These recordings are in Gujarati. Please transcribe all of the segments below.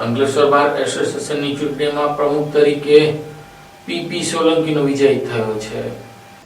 અંકલેશ્વર બાર એસોસિએશનની ચૂંટણીમાં પ્રમુખ તરીકે પીપી સોલંકીનો વિજય થયો છે।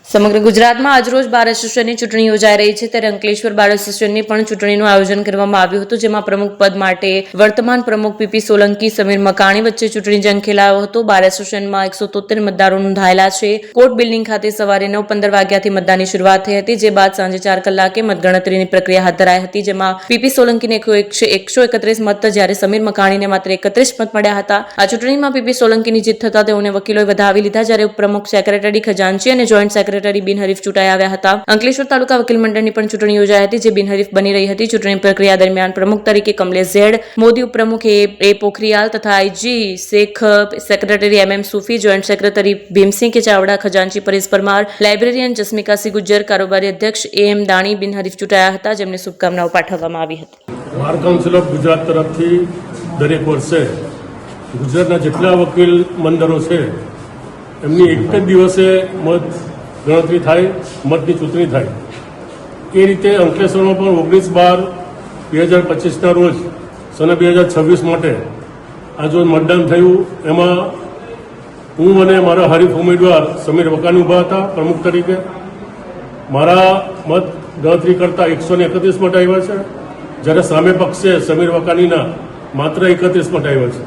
સમગ્ર ગુજરાતમાં આજરોજ બાર એસોસિએશનની ચૂંટણી યોજાઈ રહી છે, ત્યારે અંકલેશ્વર બાર એસોસિએશનની પણ ચૂંટણીનું આયોજન કરવામાં આવ્યું હતું, જેમાં પ્રમુખ પદ માટે વર્તમાન પ્રમુખ પીપી સોલંકી સમીર મકાણી વચ્ચે ચૂંટણી જંગ ખેલાયો હતો। બાર એસોસિએશનમાં 173 મતદારો નોંધાયેલા છે। કોર્ટ બિલ્ડિંગ ખાતે સવારે 9:15 વાગ્યાથી મતદાનની શરૂઆત થઈ હતી, જે બાદ સાંજે 4 કલાકે મતગણતરીની પ્રક્રિયા હાથ ધરાઈ હતી, જેમાં પીપી સોલંકીને 131 મત, જ્યારે સમીર મકાણીને માત્ર 31 મત મળ્યા હતા। આ ચૂંટણીમાં પીપી સોલંકીની જીત થતા તેઓને વકીલોએ વધાવી લીધા, જ્યારે ઉપપ્રમુખ, સેક્રેટરી, ખજાનચી અને જોઈન્ટ સેક્રેટરી બિનહરીફ ચૂંટાઈ આવ્યા હતા। અંકલેશ્વર તાલુકા વકીલ મંડળની પણ ચૂંટણી યોજાઈ હતી, જે બિનહરીફ બની રહી હતી। ચૂંટણી પ્રક્રિયા દરમિયાન પ્રમુખ તરીકે કમલેશ ઝેડ, મોદી ઉપપ્રમુખ એ પોખરિયાલ તથા આઈજી શેખ, સેક્રેટરી MM સુફી, જોઈન્ટ સેક્રેટરી ભીમસિંહ કે ચાવડા, ખજાનચી પરેશ પરમાર, લાઇબ્રેરિયન જસ્મિકાસી ગુજ્જર, કારોબારી અધ્યક્ષ AM દાણી બિનહરીફ ચૂંટાયા હતા, જેમને શુભકામનાઓ પાઠવવામાં આવી હતી। બાર કાઉન્સિલ ઓફ ગુજરાત તરફથી દરેક વર્ષે ગુજરાતના જેટલા વકીલ મંડળો છે એમની એક જ દિવસે મત ગણતરી થાય, મતની ચૂંટણી થાય। એ રીતે અંકલેશ્વરમાં પણ 19/12/2025ના રોજ સન 2026 માટે આજરોજ મતદાન થયું। એમાં હું અને મારા હરીફ ઉમેદવાર સમીર વકાણી ઊભા હતા પ્રમુખ તરીકે। મારા મત ગણતરી કરતાં 131 મત આવ્યા છે, જ્યારે સામે પક્ષે સમીર વકાણીના માત્ર 31 મત આવ્યા છે।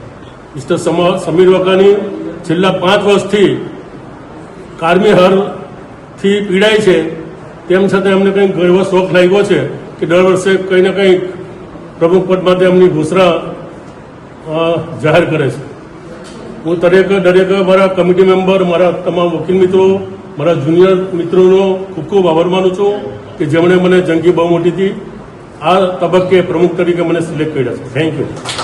મિસ્ટર સમીર વકાણી છેલ્લા 5 વર્ષથી કારમી હારથી પીડાય છે, તેમ છતાં એમને કંઈક એવો શોખ લાગ્યો છે કે દર વર્ષે કંઈ ને કંઈક પ્રમુખ પદ માટે એમની ઘોષણા જાહેર કરે છે। હું દરેક મારા કમિટી મેમ્બર, મારા તમામ વકીલ મિત્રો, મારા જુનિયર મિત્રોનો ખૂબ ખૂબ આભાર માનું છું કે જેમણે મને જંગી બહુમતીથી આ તબક્કે પ્રમુખ તરીકે મને સિલેક્ટ કર્યા છે। Thank you.